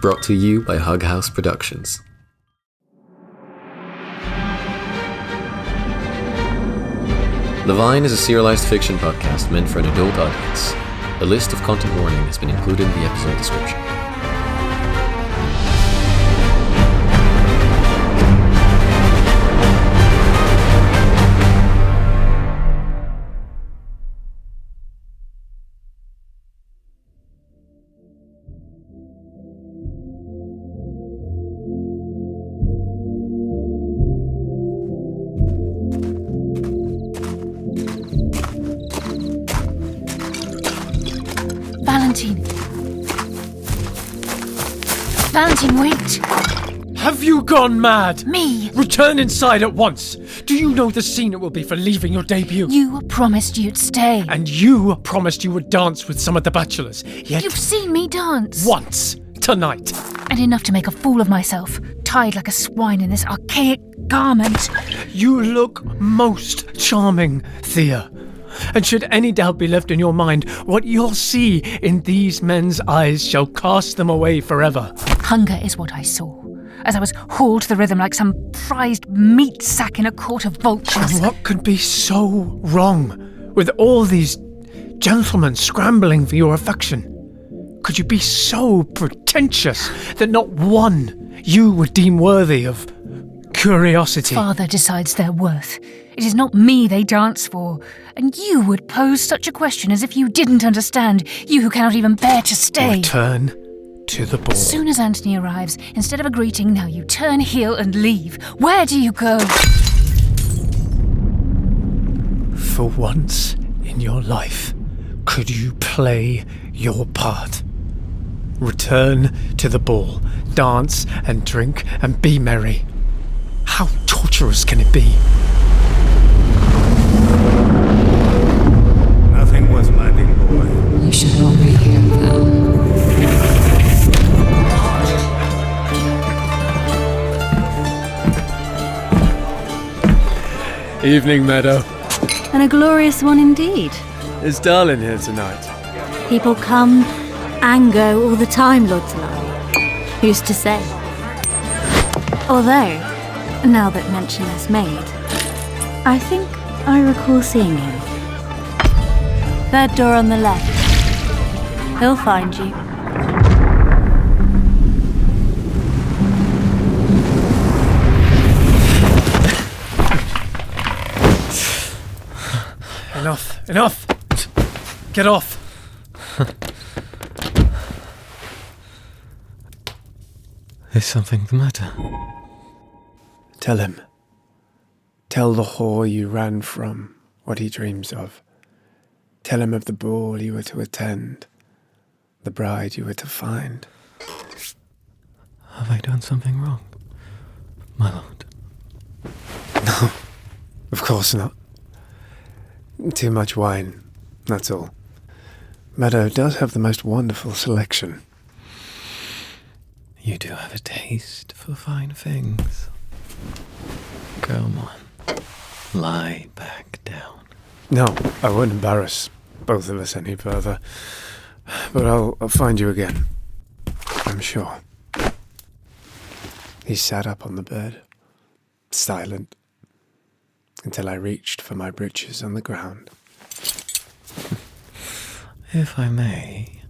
brought to you by Hug House Productions. Levian is a serialized fiction podcast meant for an adult audience. A list of content warning has been included in the episode description. Valentin, wait! Have you gone mad? Me? Return inside at once! Do you know the scene it will be for leaving your debut? You promised you'd stay. And you promised you would dance with some of the bachelors, yet... You've seen me dance. Once. Tonight. And enough to make a fool of myself, tied like a swine in this archaic garment. You look most charming, Thea. And should any doubt be left in your mind, what you'll see in these men's eyes shall cast them away forever. Hunger is what I saw, as I was hauled to the rhythm like some prized meat sack in a court of vultures. And what could be so wrong with all these gentlemen scrambling for your affection? Could you be so pretentious that not one you would deem worthy of curiosity? Father decides their worth. It is not me they dance for. And you would pose such a question as if you didn't understand, you who cannot even bear to stay. Return to the ball. As soon as Anthony arrives, instead of a greeting, now you turn heel and leave. Where do you go? For once in your life, could you play your part? Return to the ball, dance and drink and be merry. How torturous can it be? Nothing was my big boy. You should not be here, Val. Evening, Meadow. And a glorious one indeed. Is Darlin here tonight? People come and go all the time, Lord Tellari. Who's to say? Although, now that mention is made, I think I recall seeing him. Third door on the left. He'll find you. Enough! Get off! Is something the matter? Tell him. Tell the whore you ran from what he dreams of. Tell him of the ball you were to attend, the bride you were to find. Have I done something wrong, my lord? No, of course not. Too much wine, that's all. Meadow does have the most wonderful selection. You do have a taste for fine things. Come on, lie back down. No, I won't embarrass both of us any further. But I'll find you again, I'm sure. He sat up on the bed, silent, until I reached for my breeches on the ground. If I may,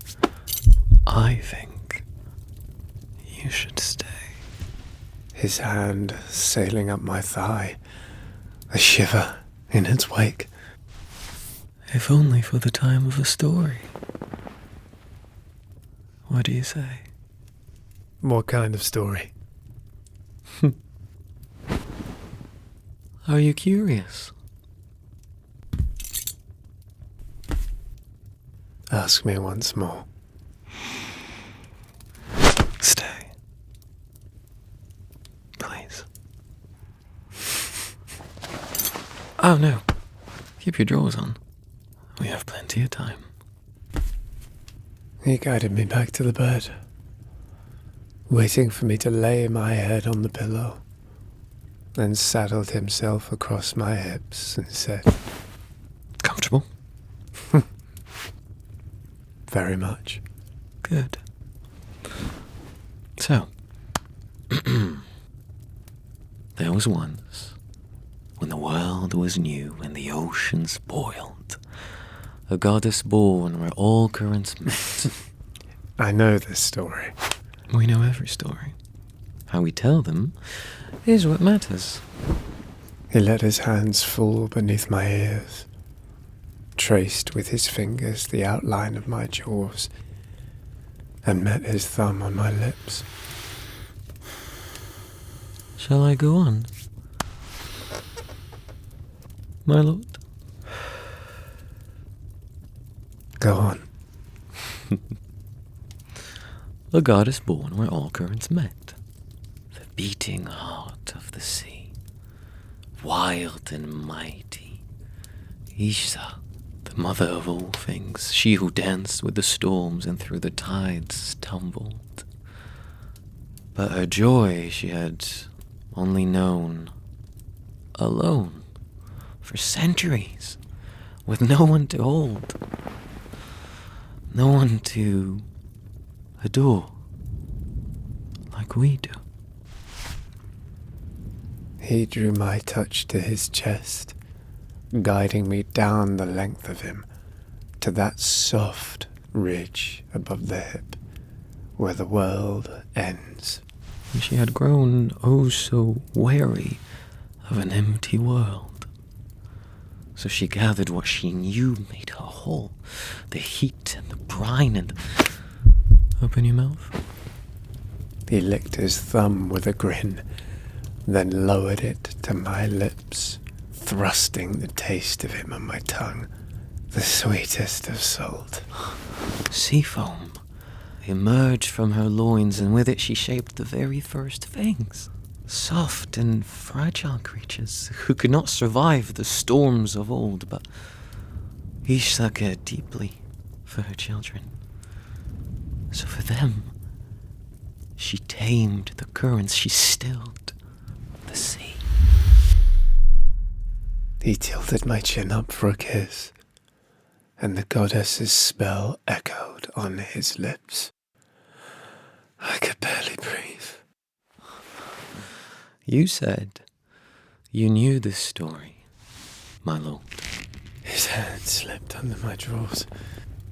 I think you should stay. His hand sailing up my thigh, a shiver in its wake. If only for the time of the story. What do you say? What kind of story? Are you curious? Ask me once more. Stay. Please. Oh no. Keep your drawers on. We have plenty of time. He guided me back to the bed, waiting for me to lay my head on the pillow, then saddled himself across my hips and said, Comfortable? Very much. Good. So, there was once, when the world was new and the oceans boiled, a goddess born where all currents met. I know this story. We know every story. How we tell them is what matters. He let his hands fall beneath my ears, traced with his fingers the outline of my jaws, and met his thumb on my lips. Shall I go on, my lord? Go on. A goddess born where all currents met, the beating heart of the sea, wild and mighty, Ishsa, the mother of all things, she who danced with the storms and through the tides tumbled. But her joy she had only known alone for centuries, with no one to hold, no one to adore like we do. He drew my touch to his chest, guiding me down the length of him to that soft ridge above the hip where the world ends. And she had grown oh so weary of an empty world. So she gathered what she knew made her whole, the heat and the brine and... Open your mouth. He licked his thumb with a grin, then lowered it to my lips, thrusting the taste of him on my tongue, the sweetest of salt. Sea foam emerged from her loins, and with it she shaped the very first things. Soft and fragile creatures who could not survive the storms of old, but Ishsa cared deeply for her children. So for them, she tamed the currents, she stilled the sea. He tilted my chin up for a kiss, and the goddess's spell echoed on his lips. I could barely breathe. You said you knew this story, my lord. His hand slipped under my drawers.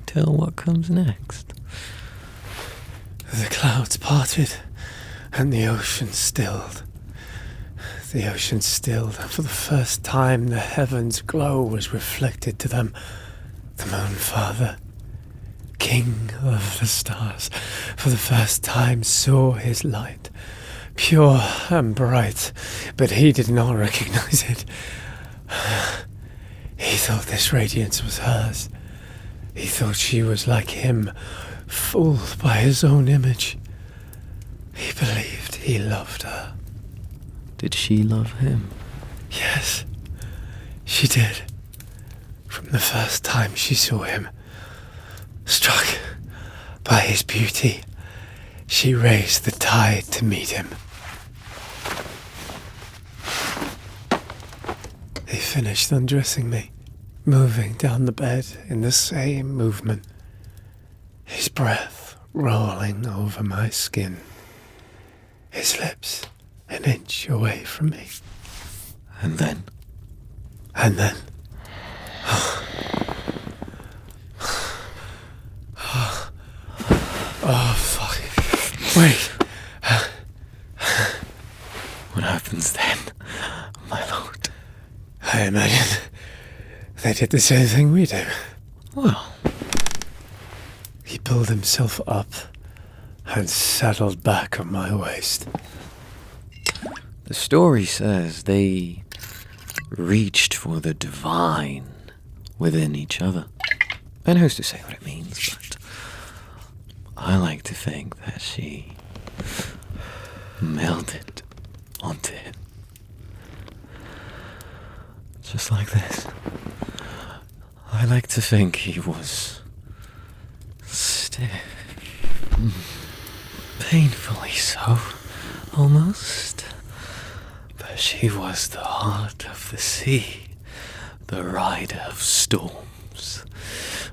Tell what comes next. The clouds parted, and the ocean stilled. The ocean stilled, and for the first time the heavens' glow was reflected to them. The Moon Father, King of the stars, for the first time saw his light, pure and bright, but he did not recognize it. He thought this radiance was hers. He thought she was like him, fooled by his own image. He believed he loved her. Did she love him? Yes, she did. From the first time she saw him, struck by his beauty, she raised the tide to meet him. He finished undressing me, moving down the bed in the same movement, his breath rolling over my skin, his lips an inch away from me. And then? Oh, fuck. Wait. What happens then, my lord? I imagine they did the same thing we do. Well, he pulled himself up and settled back on my waist. the story says they reached for the divine within each other. And who's to say what it means, but I like to think that she melded onto him. Just like this. I like to think he was stiff. Painfully so, almost. But she was the heart of the sea, the rider of storms,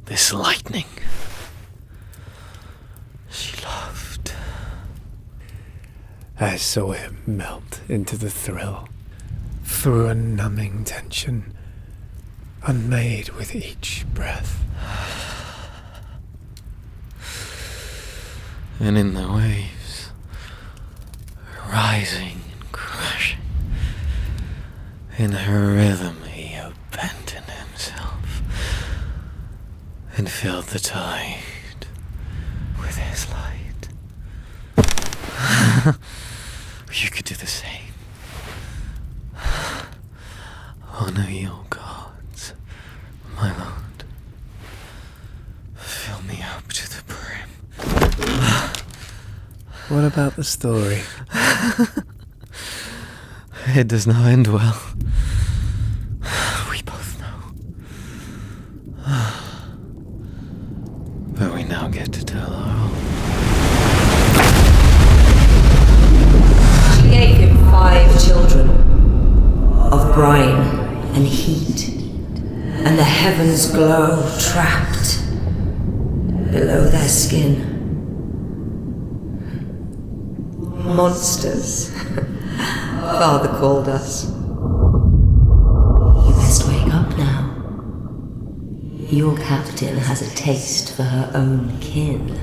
this lightning. She loved. I saw him melt into the thrill, through a numbing tension, unmade with each breath. And in the waves, rising and crashing, in her rhythm he abandoned himself and filled the tide with his light. You could do the same. Honor your gods, my lord. Fill me up to the brim. What about the story? It does not end well. We both know. But we now get to tell our own. She gave him 5 children, of brine and heat, and the heavens glow trapped below their skin. Monsters, Father called us. You best wake up now. Your captain has a taste for her own kin.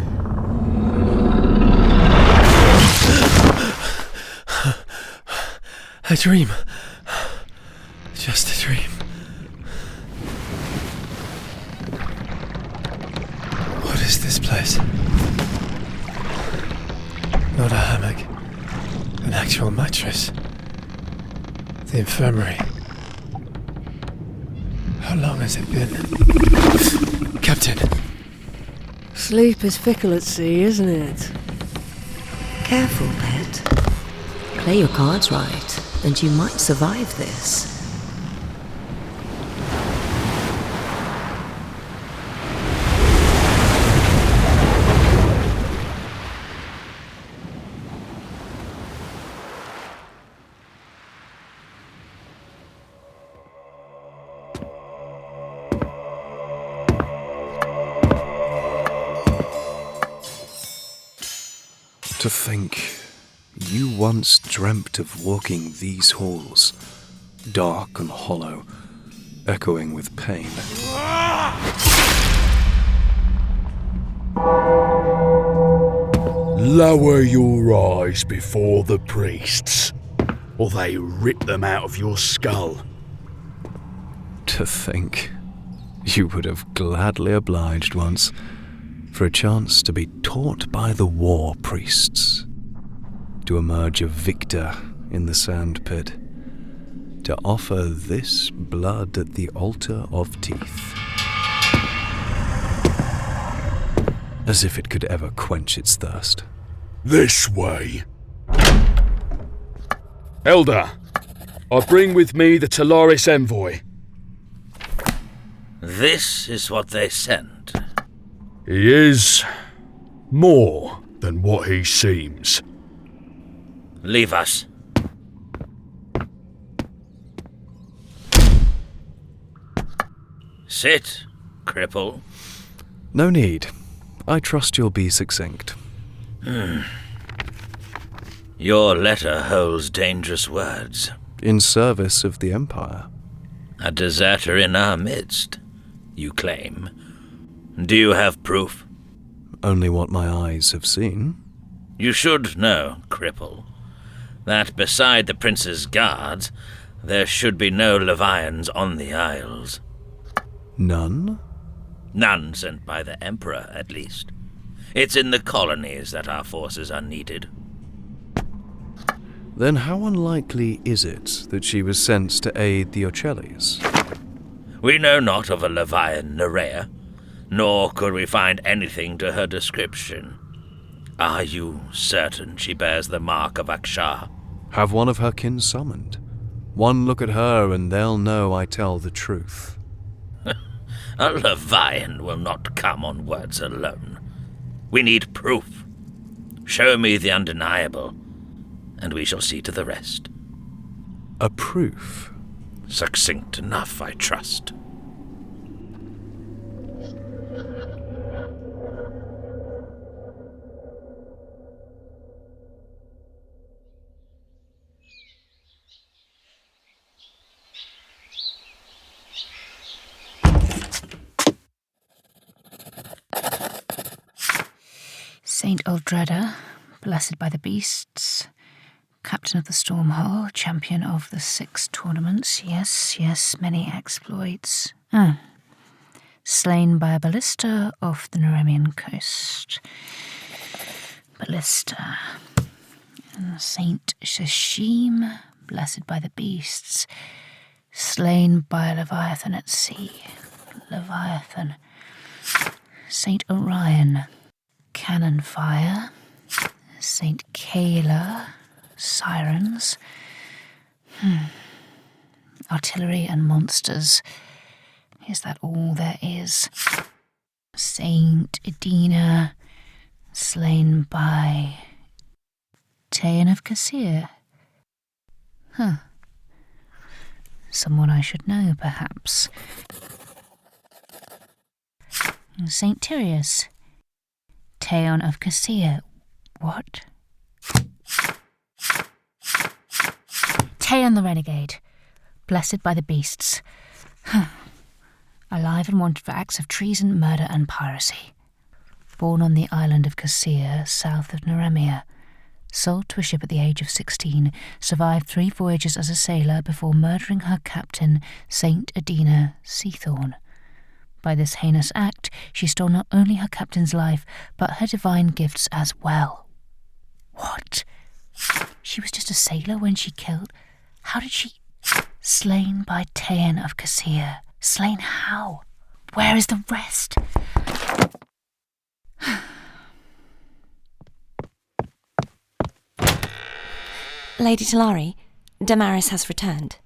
A dream. Just a dream. What is this place? Not a hammock. An actual mattress. The infirmary. How long has it been? Captain! Sleep is fickle at sea, isn't it? Careful, pet. Play your cards right, and you might survive this. To think, you once dreamt of walking these halls, dark and hollow, echoing with pain. Lower your eyes before the priests, or they rip them out of your skull. To think, you would have gladly obliged once for a chance to be taught by the war priests, to emerge a victor in the sandpit, to offer this blood at the altar of teeth. As if it could ever quench its thirst. This way. Elder, I bring with me the Tellari envoy. This is what they sent. He is more than what he seems. Leave us. Sit, cripple. No need. I trust you'll be succinct. Your letter holds dangerous words. In service of the Empire. A deserter in our midst, you claim. Do you have proof? Only what my eyes have seen. You should know, cripple, that beside the prince's guards, there should be no Levians on the Isles. None? None sent by the Emperor, at least. It's in the colonies that our forces are needed. Then how unlikely is it that she was sent to aid the Ocellis? We know not of a Levian Nerea, nor could we find anything to her description. Are you certain she bears the mark of Akshar? Have one of her kin summoned. One look at her and they'll know I tell the truth. A Levian will not come on words alone. We need proof. Show me the undeniable, and we shall see to the rest. A proof? Succinct enough, I trust. Saint Uldreda, blessed by the beasts, captain of the Stormhull, champion of the 6 tournaments, yes, many exploits. Slain by a ballista off the Neremian coast. Ballista. Saint Shashim, blessed by the beasts, slain by a Leviathan at sea. Leviathan. Saint Orion, cannon fire. Saint Kayla, sirens. Artillery and monsters. Is that all there is? Saint Edina, slain by Tayan of Kasir. Someone I should know, perhaps. Saint Tyrius, Tayan of Kasir. What? Tayan the Renegade, blessed by the beasts. Alive and wanted for acts of treason, murder and piracy. Born on the island of Kasir, south of Neremia. Sold to a ship at the age of 16, survived 3 voyages as a sailor before murdering her captain, Saint Edina Seathorn. By this heinous act, she stole not only her captain's life, but her divine gifts as well. What? She was just a sailor when she killed? How did she... Slain by Tayan of Kasir. Slain how? Where is the rest? Lady Tellari, Damaris has returned.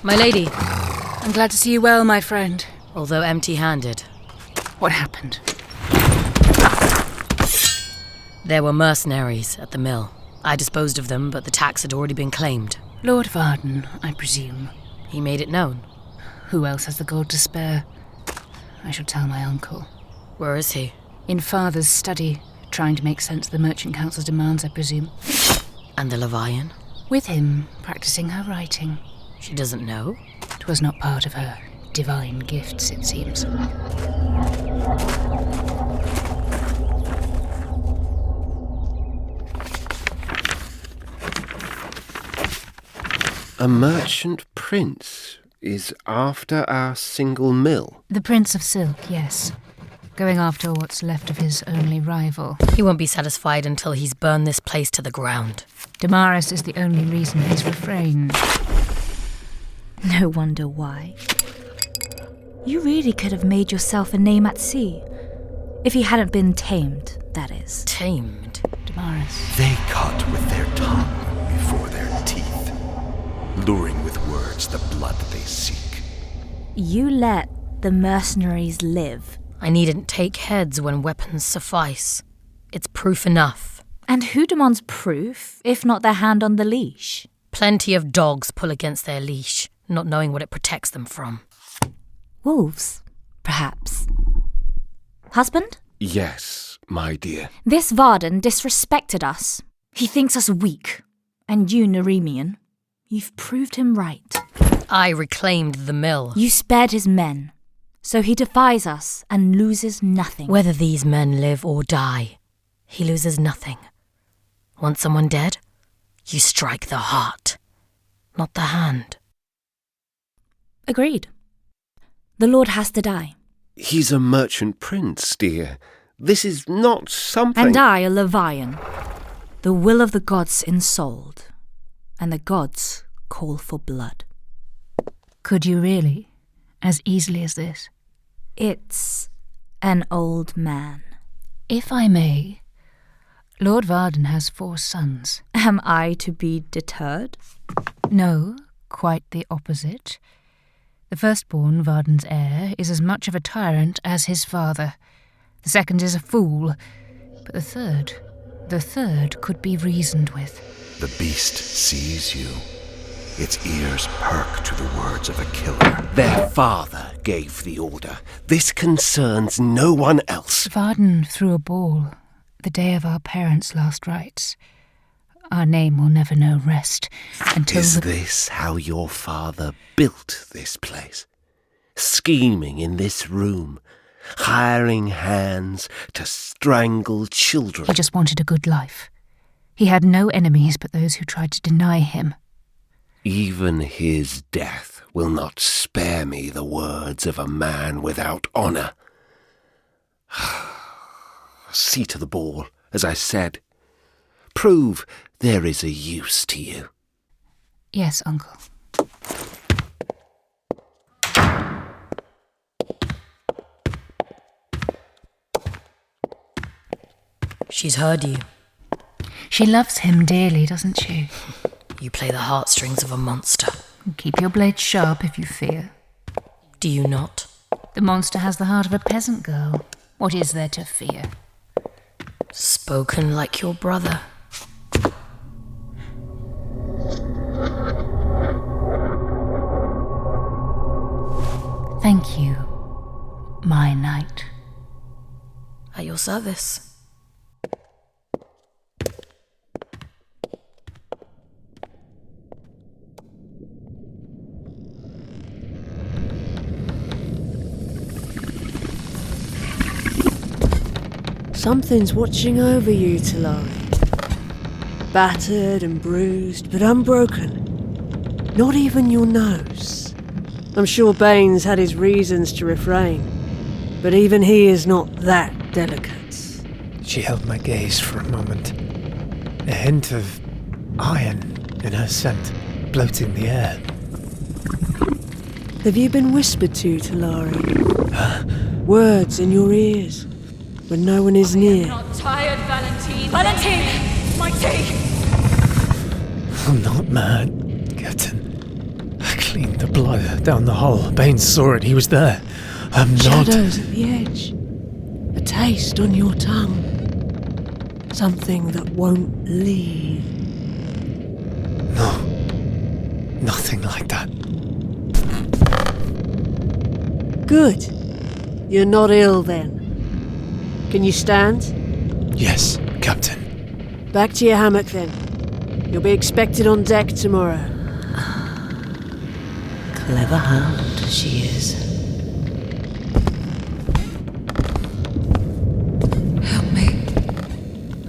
My lady, I'm glad to see you well, my friend. although empty-handed. What happened? There were mercenaries at the mill. I disposed of them, but the tax had already been claimed. Lord Varden, I presume. He made it known. Who else has the gold to spare? I shall tell my uncle. Where is he? In Father's study, trying to make sense of the Merchant Council's demands, I presume. And the Levian? With him, practicing her writing. She doesn't know? 'Twas not part of her divine gifts, it seems. A merchant prince is after our single mill. The Prince of Silk, yes. Going after what's left of his only rival. He won't be satisfied until he's burned this place to the ground. Damaris is the only reason he's refrained. No wonder why. You really could have made yourself a name at sea. If he hadn't been tamed, that is. Tamed? Damaris. They cut with their tongue before their teeth, luring with words the blood they seek. You let the mercenaries live. I needn't take heads when weapons suffice. It's proof enough. And who demands proof, if not their hand on the leash? Plenty of dogs pull against their leash, not knowing what it protects them from. Wolves, perhaps. Husband? Yes, my dear. This Varden disrespected us. He thinks us weak. And you, Neremian, you've proved him right. I reclaimed the mill. You spared his men. So he defies us and loses nothing. Whether these men live or die, he loses nothing. Want someone dead? You strike the heart, not the hand. Agreed. The Lord has to die. He's a merchant prince, dear. This is not something... And I a Levian. The will of the gods ensouled. And the gods call for blood. Could you really? As easily as this? It's an old man. If I may, Lord Varden has 4 sons. Am I to be deterred? No, quite the opposite. The firstborn, Varden's heir, is as much of a tyrant as his father. The second is a fool. But the third could be reasoned with. The beast sees you. Its ears perk to the words of a killer. Their father gave the order. This concerns no one else. Varden threw a ball the day of our parents' last rites. Our name will never know rest until Is this how your father built this place? Scheming in this room, hiring hands to strangle children. He just wanted a good life. He had no enemies but those who tried to deny him. Even his death will not spare me the words of a man without honour. See to the ball, as I said. Prove there is a use to you. Yes, Uncle. She's heard you. She loves him dearly, doesn't she? You play the heartstrings of a monster. Keep your blade sharp if you fear. Do you not? The monster has the heart of a peasant girl. What is there to fear? Spoken like your brother. Thank you, my knight. At your service. Something's watching over you, Tellari. Battered and bruised, but unbroken. Not even your nose. I'm sure Baines had his reasons to refrain, but even he is not that delicate. She held my gaze for a moment. A hint of iron in her scent, bloating the air. Have you been whispered to, Tellari? Words in your ears, when no one is near. I'm not tired, Valentin. Valentin! My tea! I'm not mad, Captain. I cleaned the blood down the hole. Baines saw it. He was there. I'm not... Shadows at the edge. A taste on your tongue. Something that won't leave. No. Nothing like that. Good. You're not ill then. Can you stand? Yes, Captain. Back to your hammock then. You'll be expected on deck tomorrow. Clever hound she is. Help me.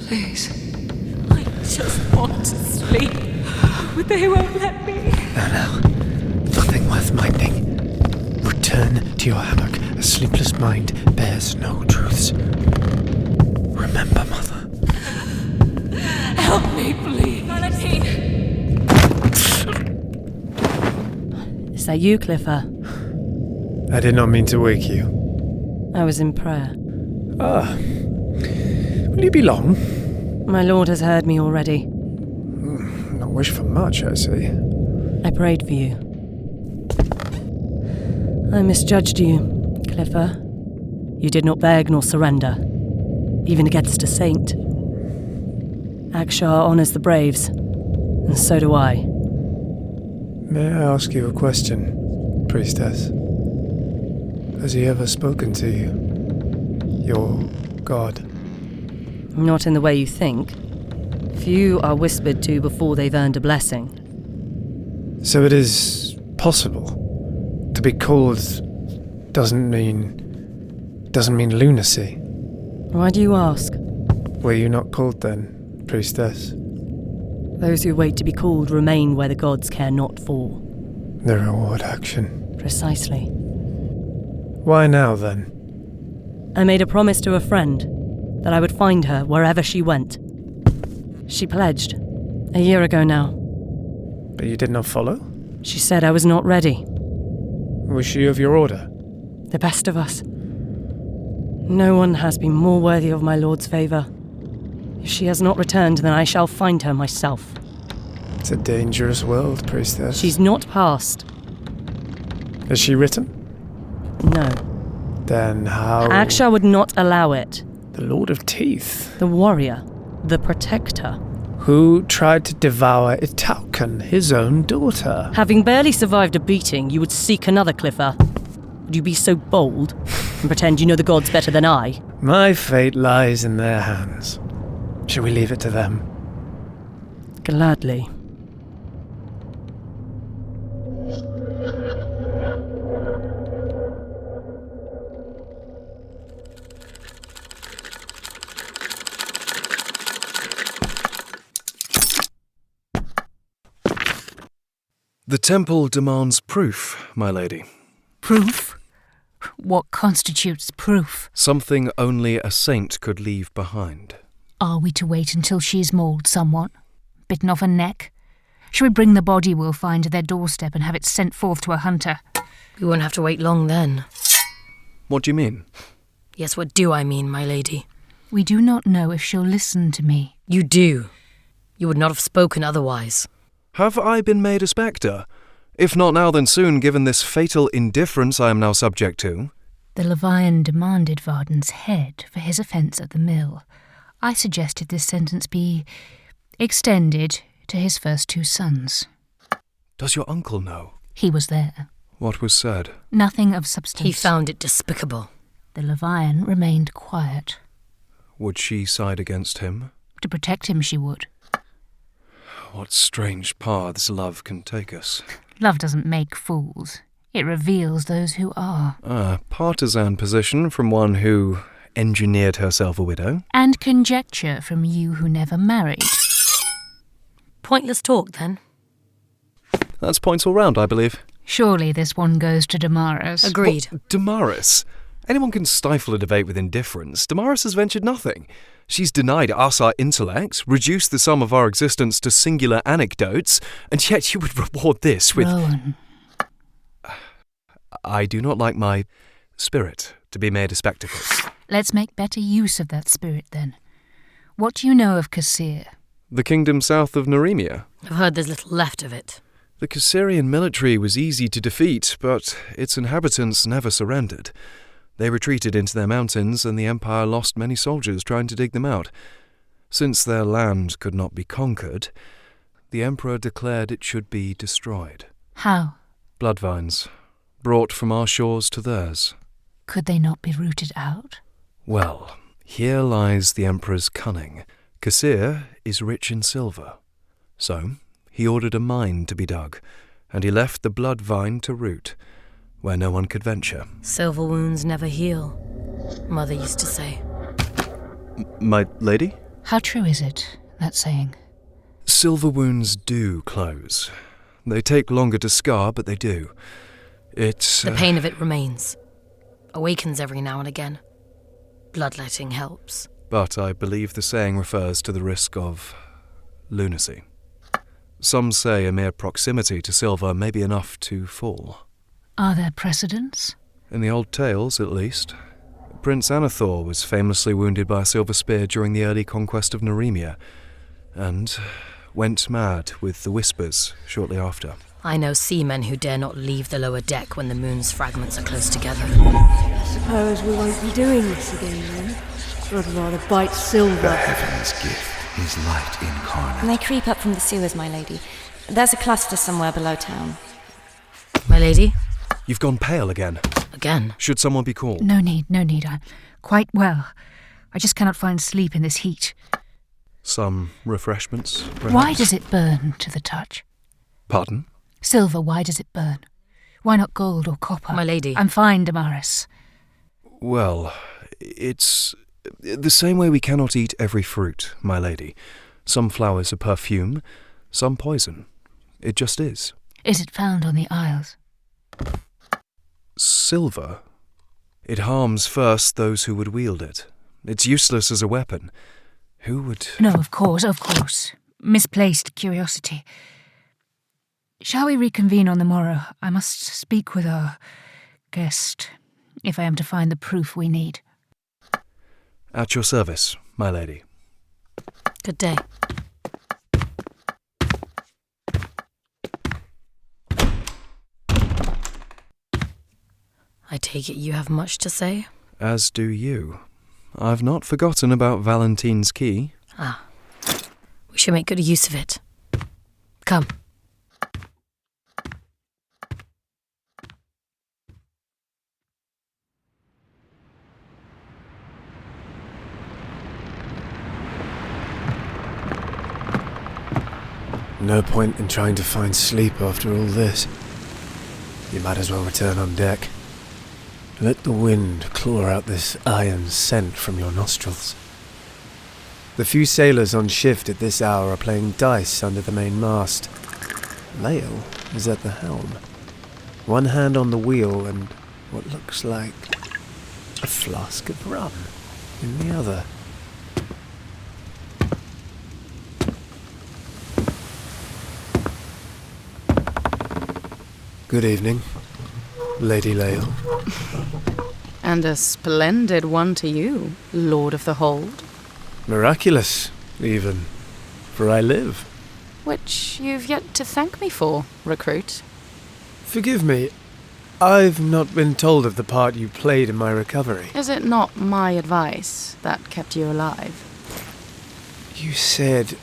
Please. I just want to sleep, but they won't let me. No. Nothing worth minding. Return to your hammock. A sleepless mind bears no truths. Remember, Mother. Help me, please. Valentin! Is that you, Cliffer? I did not mean to wake you. I was in prayer. Ah. Will you be long? My lord has heard me already. Not wish for much, I see. I prayed for you. I misjudged you, Cliffer. You did not beg nor surrender, even against a saint. Akshar honours the braves, and so do I. May I ask you a question, priestess? Has he ever spoken to you? Your god? Not in the way you think. Few are whispered to before they've earned a blessing. So it is possible. To be called doesn't mean lunacy. Why do you ask? Were you not called then, priestess? Those who wait to be called remain where the gods care not for. The reward action. Precisely. Why now, then? I made a promise to a friend that I would find her wherever she went. She pledged, a year ago now. But you did not follow? She said I was not ready. Was she of your order? The best of us. No one has been more worthy of my lord's favour. If she has not returned, then I shall find her myself. It's a dangerous world, priestess. She's not passed. Has she written? No. Then how... Akshar would not allow it. The Lord of Teeth. The warrior. The protector. Who tried to devour Italkan, his own daughter. Having barely survived a beating, you would seek another, Cliffer. Would you be so bold and pretend you know the gods better than I? My fate lies in their hands. Shall we leave it to them? Gladly. The temple demands proof, my lady. Proof? What constitutes proof? Something only a saint could leave behind. Are we to wait until she's mauled someone? Bitten off a neck? Shall we bring the body we'll find to their doorstep and have it sent forth to a hunter? We won't have to wait long then. What do you mean? Yes, what do I mean, my lady? We do not know if she'll listen to me. You do. You would not have spoken otherwise. Have I been made a spectre? If not now, then soon, given this fatal indifference I am now subject to. The Levian demanded Varden's head for his offence at the mill. I suggested this sentence be extended to his first 2 sons. Does your uncle know? He was there. What was said? Nothing of substance. He found it despicable. The Levian remained quiet. Would she side against him? To protect him, she would. What strange paths love can take us. Love doesn't make fools. It reveals those who are. A partisan position from one who engineered herself a widow. And conjecture from you who never married. Pointless talk, then. That's points all round, I believe. Surely this one goes to Damaris. Agreed. What? Damaris? Anyone can stifle a debate with indifference. Damaris has ventured nothing. She's denied us our intellects, reduced the sum of our existence to singular anecdotes, and yet you would reward this with... Rowan. I do not like my spirit to be made a spectacle. Let's make better use of that spirit, then. What do you know of Cassir? The kingdom south of Neremia. I've heard there's little left of it. The Cassirian military was easy to defeat, but its inhabitants never surrendered. They retreated into their mountains, and the Empire lost many soldiers trying to dig them out. Since their land could not be conquered, the Emperor declared it should be destroyed. How? Bloodvines, brought from our shores to theirs. Could they not be rooted out? Well, here lies the Emperor's cunning. Cassir is rich in silver. So he ordered a mine to be dug, and he left the blood vine to root, where no one could venture. Silver wounds never heal, Mother used to say. My lady? How true is it, that saying? Silver wounds do close. They take longer to scar, but they do. The pain of it remains. Awakens every now and again. Bloodletting helps. But I believe the saying refers to the risk of lunacy. Some say a mere proximity to silver may be enough to fall. Are there precedents? In the old tales, at least. Prince Anathor was famously wounded by a silver spear during the early conquest of Neremia, and went mad with the whispers shortly after. I know seamen who dare not leave the lower deck when the moon's fragments are close together. I suppose we won't be doing this again, then. I'd rather bite silver. The heaven's gift is light incarnate. They creep up from the sewers, my lady. There's a cluster somewhere below town. My lady? You've gone pale again. Again? Should someone be called? No need. I'm quite well. I just cannot find sleep in this heat. Some refreshments, perhaps? Why does it burn to the touch? Pardon? Silver, why does it burn? Why not gold or copper? My lady. I'm fine, Damaris. Well, it's the same way we cannot eat every fruit, my lady. Some flowers are perfume, some poison. It just is. Is it found on the Isles? Silver? It harms first those who would wield it. It's useless as a weapon. Who would... No, of course. Misplaced curiosity. Shall we reconvene on the morrow? I must speak with our guest, if I am to find the proof we need. At your service, my lady. Good day. I take it you have much to say? As do you. I've not forgotten about Valentin's key. Ah. We should make good use of it. Come. No point in trying to find sleep after all this. You might as well return on deck. Let the wind claw out this iron scent from your nostrils. The few sailors on shift at this hour are playing dice under the main mast. Lael is at the helm. One hand on the wheel and what looks like a flask of rum in the other. Good evening, Lady Lael. And a splendid one to you, Lord of the Hold. Miraculous, even, for I live. Which you've yet to thank me for, recruit. Forgive me, I've not been told of the part you played in my recovery. Is it not my advice that kept you alive? You said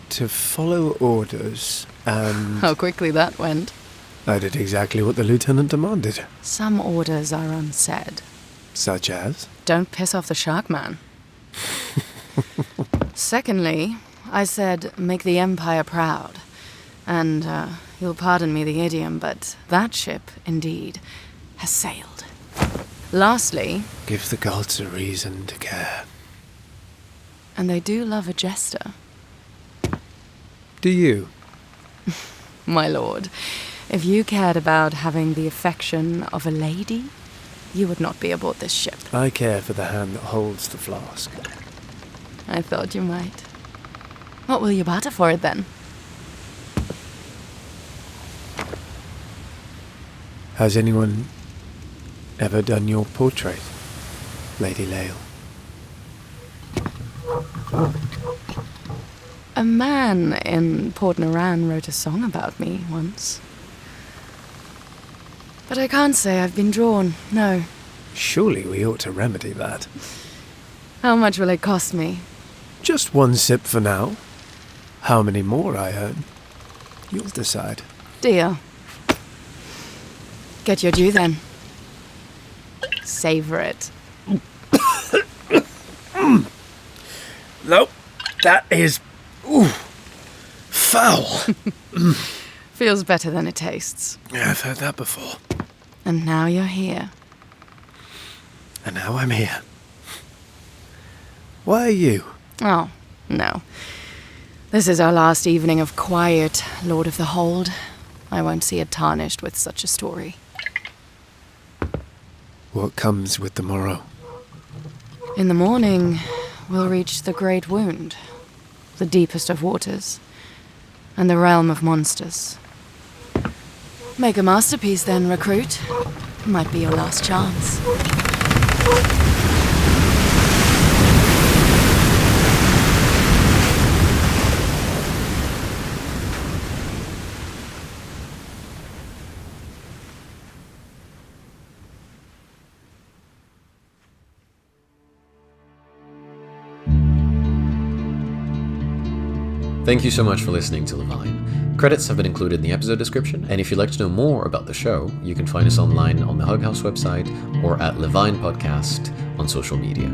to follow orders and... How quickly that went. I did exactly what the lieutenant demanded. Some orders are unsaid. Such as? Don't piss off the shark man. Secondly, I said make the Empire proud. And, you'll pardon me the idiom, but that ship, indeed, has sailed. Lastly... Give the gods a reason to care. And they do love a jester. Do you? My lord, if you cared about having the affection of a lady, you would not be aboard this ship. I care for the hand that holds the flask. I thought you might. What will you barter for it, then? Has anyone ever done your portrait, Lady Lael? A man in Port Naran wrote a song about me once. But I can't say I've been drawn, no. Surely we ought to remedy that. How much will it cost me? Just one sip for now. How many more I earn, you'll decide. Deal. Get your due, then. Savor it. Nope, that is... ooh, foul. Feels better than it tastes. Yeah, I've heard that before. And now you're here. And now I'm here. Why are you? Oh, no. This is our last evening of quiet, Lord of the Hold. I won't see it tarnished with such a story. What comes with the morrow? In the morning, we'll reach the Great Wound, the deepest of waters, and the realm of monsters. Make a masterpiece then, recruit. Might be your last chance. Thank you so much for listening to Levian. Credits have been included in the episode description, and if you'd like to know more about the show, you can find us online on the Hug House website or at Levian Podcast on social media.